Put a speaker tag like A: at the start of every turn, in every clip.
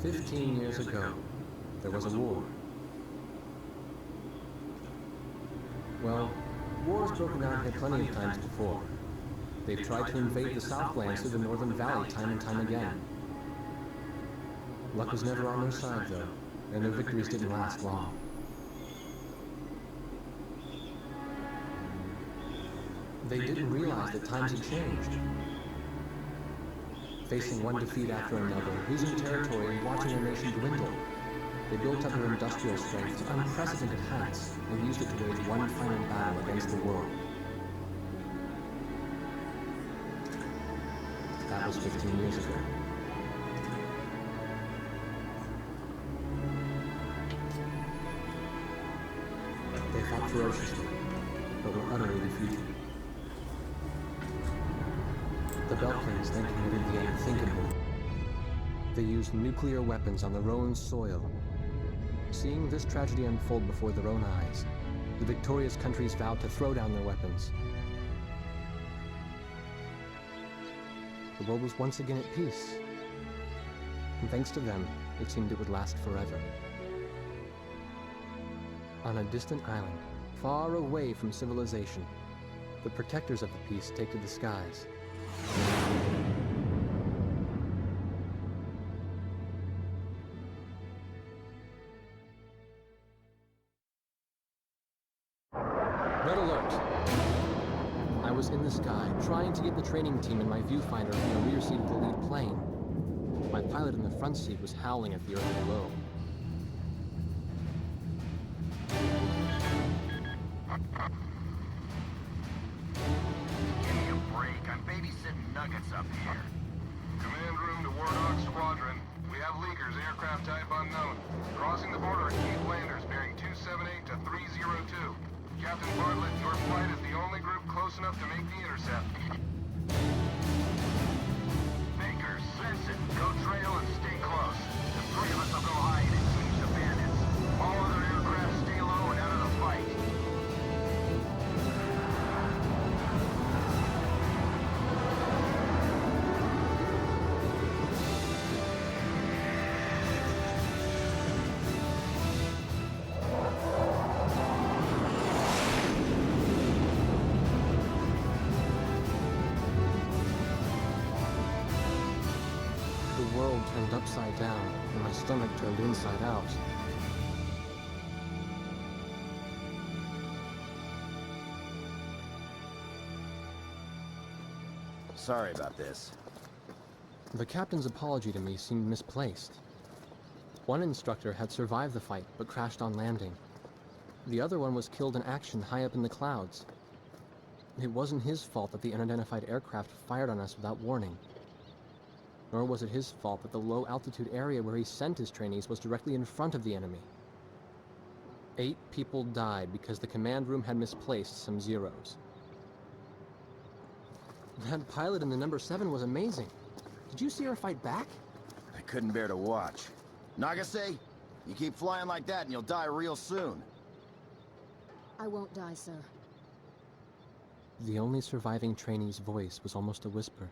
A: 15 years ago, there was a war. Well, wars broken out here plenty of times before. They've tried to invade the Southlands through the Northern Valley time and time again. Luck was never on their side, though, and their victories didn't last long. They didn't realize that times had changed. Facing one defeat after another, losing territory and watching their nation dwindle, they built up their industrial strength to unprecedented heights and used it to wage one final battle against the world. That was 15 years ago. They fought ferociously, but were utterly defeated. The Belkans then committed the unthinkable. They used nuclear weapons on their own soil. Seeing this tragedy unfold before their own eyes, the victorious countries vowed to throw down their weapons. The world was once again at peace, and thanks to them, it seemed it would last forever. On a distant island, far away from civilization, the protectors of the peace take to the skies. Red alert! I was in the sky, trying to get the training team in my viewfinder from the rear seat of the lead plane. My pilot in the front seat was howling at the earth below.
B: Give me a break. I'm babysitting nuggets up here.
C: Command room to War Dog Squadron. We have leakers, aircraft type unknown. Crossing the border at Cape Landers, bearing 278 to 302. Captain Bartlett, your flight is the only group close enough to make the intercept.
B: Baker, sense it. Go trail and stay close. The three of us will go hide and teach the bandits. All other aircraft stay low and out of the fight.
A: The world turned upside down, and my stomach turned inside out.
B: Sorry about this.
A: The captain's apology to me seemed misplaced. One instructor had survived the fight, but crashed on landing. The other one was killed in action high up in the clouds. It wasn't his fault that the unidentified aircraft fired on us without warning. Nor was it his fault that the low-altitude area where he sent his trainees was directly in front of the enemy. 8 people died because the command room had misplaced some zeros. That pilot in the number 7 was amazing. Did you see her fight back?
B: I couldn't bear to watch. Nagase, you keep flying like that and you'll die real soon.
D: I won't die, sir.
A: The only surviving trainee's voice was almost a whisper.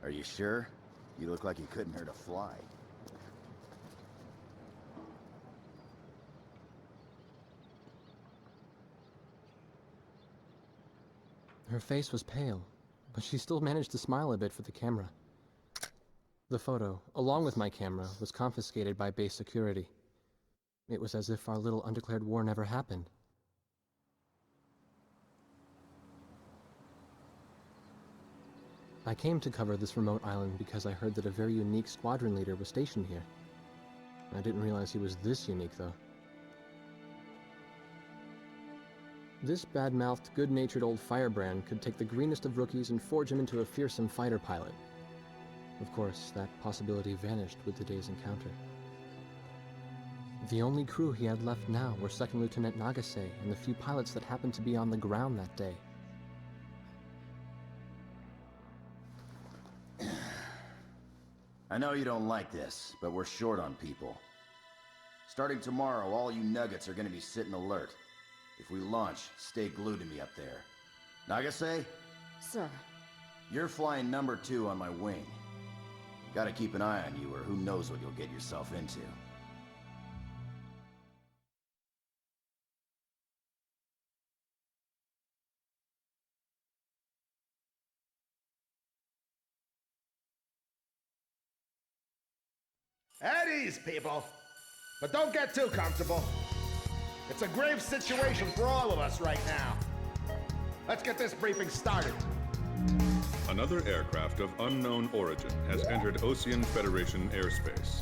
B: Are you sure? You look like you couldn't hurt a fly.
A: Her face was pale, but she still managed to smile a bit for the camera. The photo, along with my camera, was confiscated by base security. It was as if our little undeclared war never happened. I came to cover this remote island because I heard that a very unique squadron leader was stationed here. I didn't realize he was this unique, though. This bad-mouthed, good-natured old firebrand could take the greenest of rookies and forge him into a fearsome fighter pilot. Of course, that possibility vanished with today's encounter. The only crew he had left now were Second Lieutenant Nagase and the few pilots that happened to be on the ground that day.
B: I know you don't like this, but we're short on people. Starting tomorrow, all you nuggets are gonna be sitting alert. If we launch, stay glued to me up there. Nagase,
D: Sir.
B: you're flying number 2 on my wing. Gotta keep an eye on you, or who knows what you'll get yourself into.
E: At ease, people. But don't get too comfortable. It's a grave situation for all of us right now. Let's get this briefing started.
F: Another aircraft of unknown origin has entered Ocean Federation airspace.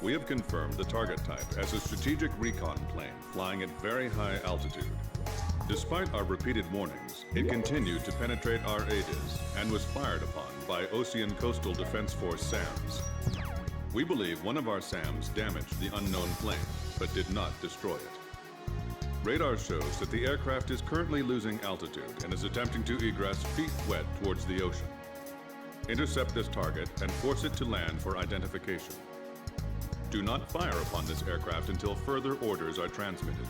F: We have confirmed the target type as a strategic recon plane flying at very high altitude. Despite our repeated warnings, it continued to penetrate our ADIS and was fired upon by Ocean Coastal Defense Force SAMs. We believe one of our SAMs damaged the unknown plane, but did not destroy it. Radar shows that the aircraft is currently losing altitude and is attempting to egress feet wet towards the ocean. Intercept this target and force it to land for identification. Do not fire upon this aircraft until further orders are transmitted.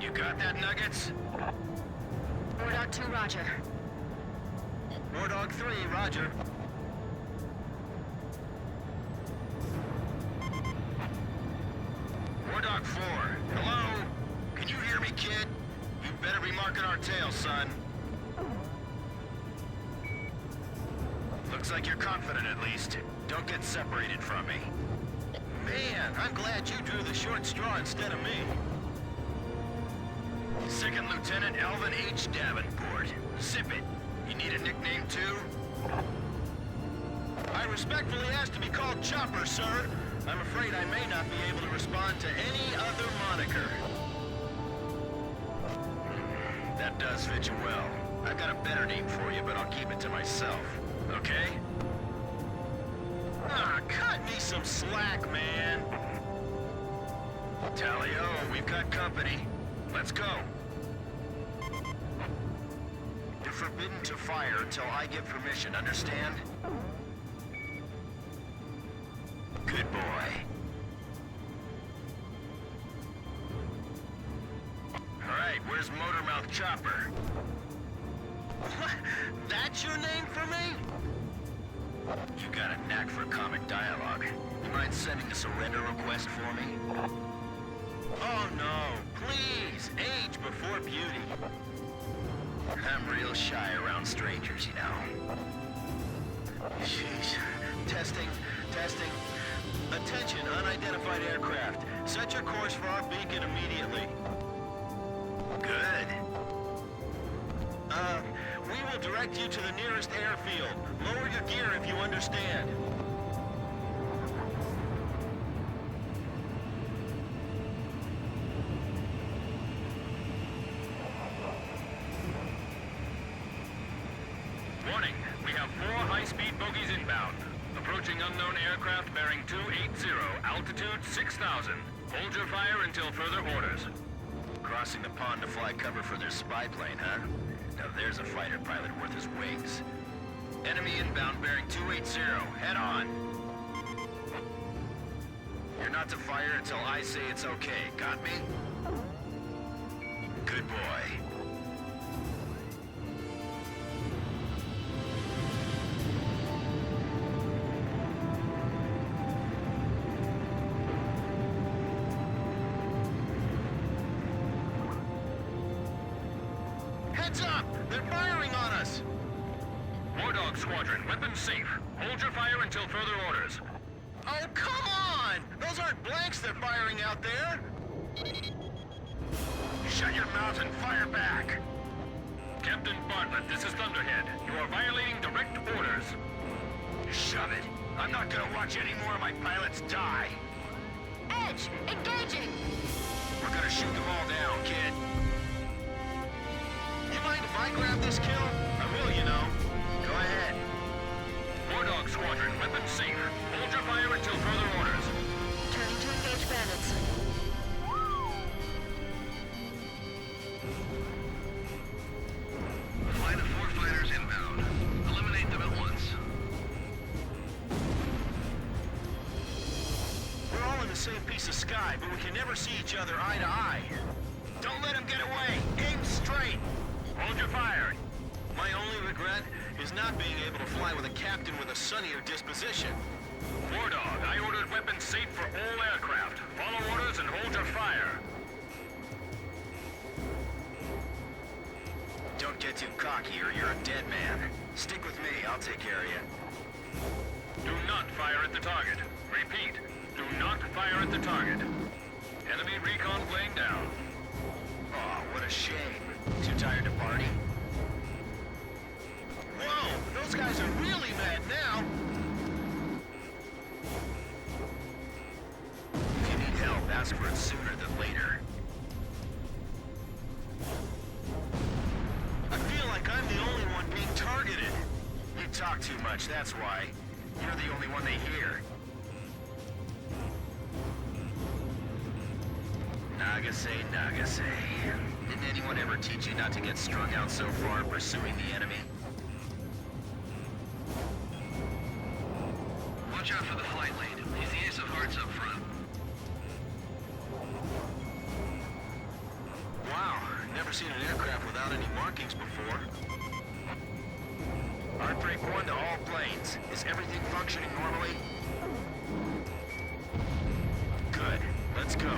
C: You got that, Nuggets?
G: Wardog 2, roger.
C: Wardog 3, roger. Wardog 4, hello? Can you hear me, kid? You better be marking our tail, son. Looks like you're confident, at least. Don't get separated from me. Man, I'm glad you drew the short straw instead of me. Second Lieutenant Alvin H. Davenport. Zip it. You need a nickname, too? I respectfully ask to be called Chopper, sir. I'm afraid I may not be able to respond to any other moniker. That does fit you well. I've got a better name for you, but I'll keep it to myself. Okay? Ah, cut me some slack, man. Tally-ho, we've got company. Let's go. You're forbidden to fire until I give permission, understand? Good boy. All right, where's Motormouth Chopper? What? That's your name for me? You got a knack for comic dialogue. You mind sending a surrender request for me? Oh no, please, age before beauty. I'm real shy around strangers, you know. Jeez. Testing. Attention, unidentified aircraft. Set your course for our beacon immediately. Good. We will direct you to the nearest airfield. Lower your gear if you understand. Warning, we have 4 high-speed bogies inbound. Approaching unknown aircraft bearing 280, altitude 6,000. Hold your fire until further orders. Crossing the pond to fly cover for their spy plane, huh? Now there's a fighter pilot worth his wings. Enemy inbound bearing 280, head on. You're not to fire until I say it's okay, got me? Good boy. Heads up! They're firing on us! Wardog Squadron, weapons safe. Hold your fire until further orders. Oh, come on! Those aren't blanks they're firing out there! Shut your mouth and fire back! Captain Bartlett, this is Thunderhead. You are violating direct orders. Shove it. I'm not gonna watch any more of my pilots die.
G: Edge, engaging!
C: We're gonna shoot them all down, kid. You mind if I
H: I grab this kill, I will, you know. Go ahead.
I: War Dog Squadron, weapons safe. Hold your fire until further orders.
G: Turning to engage bandits.
I: Flight of 4 fighters inbound. Eliminate them at once.
H: We're all in the same piece of sky, but we can never see each other eye to eye. Don't let him get away! Aim straight!
I: Hold your fire.
H: My only regret is not being able to fly with a captain with a sunnier disposition.
I: War Dog, I ordered weapons safe for all aircraft. Follow orders and hold your fire.
H: Don't get too cocky or you're a dead man. Stick with me, I'll take care of you.
I: Do not fire at the target. Repeat, do not fire at the target. Enemy recon plane down.
H: Oh, what a shame. Too tired to party? Whoa, those guys are really mad now. If you need help, ask for it sooner than later. I feel like I'm the only one being targeted. You talk too much, that's why. You're the only one they hear. Nagase, Nagase. Didn't anyone ever teach you not to get strung out so far pursuing the enemy?
I: Watch out for the flight lead. He's the ace of hearts up front.
H: Wow, never seen an aircraft without any markings before. Heartbreak 1 to all planes. Is everything functioning normally? Good. Let's go.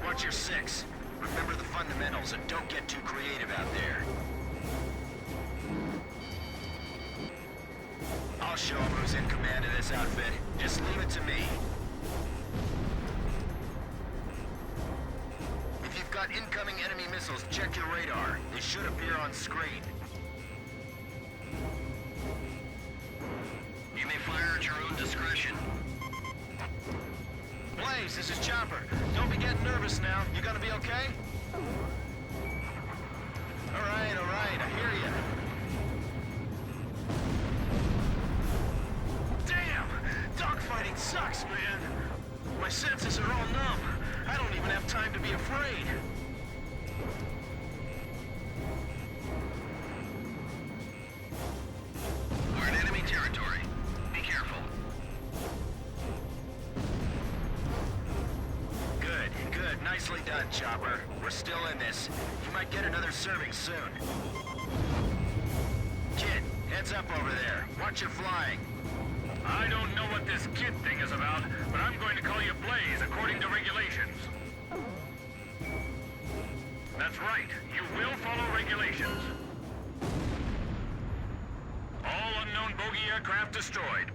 H: Watch your 6. Remember the fundamentals and don't get too creative out there. I'll show him who's in command of this outfit. Just leave it to me. If you've got incoming enemy missiles, check your radar. They should appear on screen.
I: You may fire at your own discretion.
H: Blaze, this is Chopper. Don't be getting nervous now. You gonna be okay? All right, I hear you. Damn! Dogfighting sucks, man. My senses are all numb. I don't even have time to be afraid.
I: We're in enemy territory. Be careful.
H: Good. Nicely done, Chopper. We're still in this. You might get another serving soon. Kid, heads up over there. Watch your flying.
I: I don't know what this kid thing is about, but I'm going to call you Blaze according to regulations. That's right. You will follow regulations. All unknown bogey aircraft destroyed.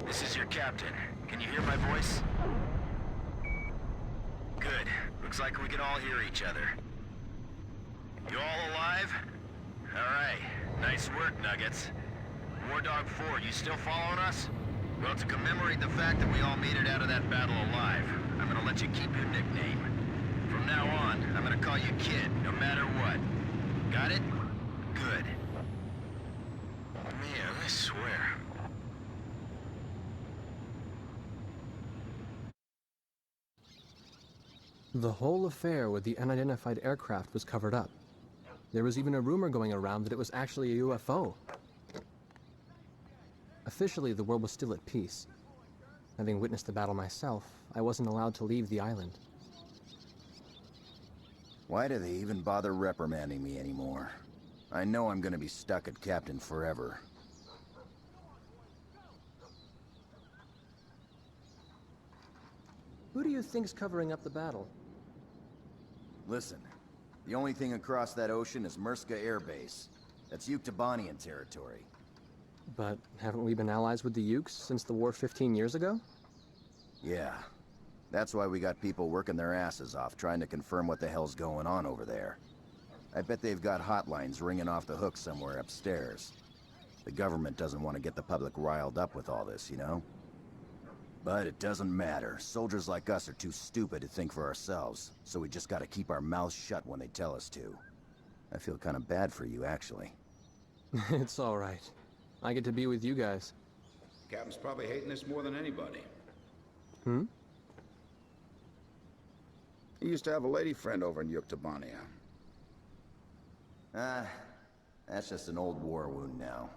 H: This is your captain. Can you hear my voice? Good. Looks like we can all hear each other. You all alive? All right. Nice work, Nuggets. War Dog 4, you still following us? Well, to commemorate the fact that we all made it out of that battle alive, I'm gonna let you keep your nickname. From now on, I'm gonna call you Kid, no matter what. Got it? Good. Man, I swear.
A: The whole affair with the unidentified aircraft was covered up. There was even a rumor going around that it was actually a UFO. Officially, the world was still at peace. Having witnessed the battle myself, I wasn't allowed to leave the island.
B: Why do they even bother reprimanding me anymore? I know I'm gonna be stuck at Captain forever.
A: Who do you think's covering up the battle?
B: Listen, the only thing across that ocean is Murska Air Base. That's Yuktobanian territory.
A: But haven't we been allies with the Ukes since the war 15 years ago?
B: Yeah. That's why we got people working their asses off trying to confirm what the hell's going on over there. I bet they've got hotlines ringing off the hook somewhere upstairs. The government doesn't want to get the public riled up with all this, you know? But it doesn't matter. Soldiers like us are too stupid to think for ourselves, so we just gotta keep our mouths shut when they tell us to. I feel kind of bad for you, actually.
A: It's all right. I get to be with you guys.
J: Captain's probably hating this more than anybody.
A: Hmm?
J: He used to have a lady friend over in H.O.T.A.S.
B: That's just an old war wound now.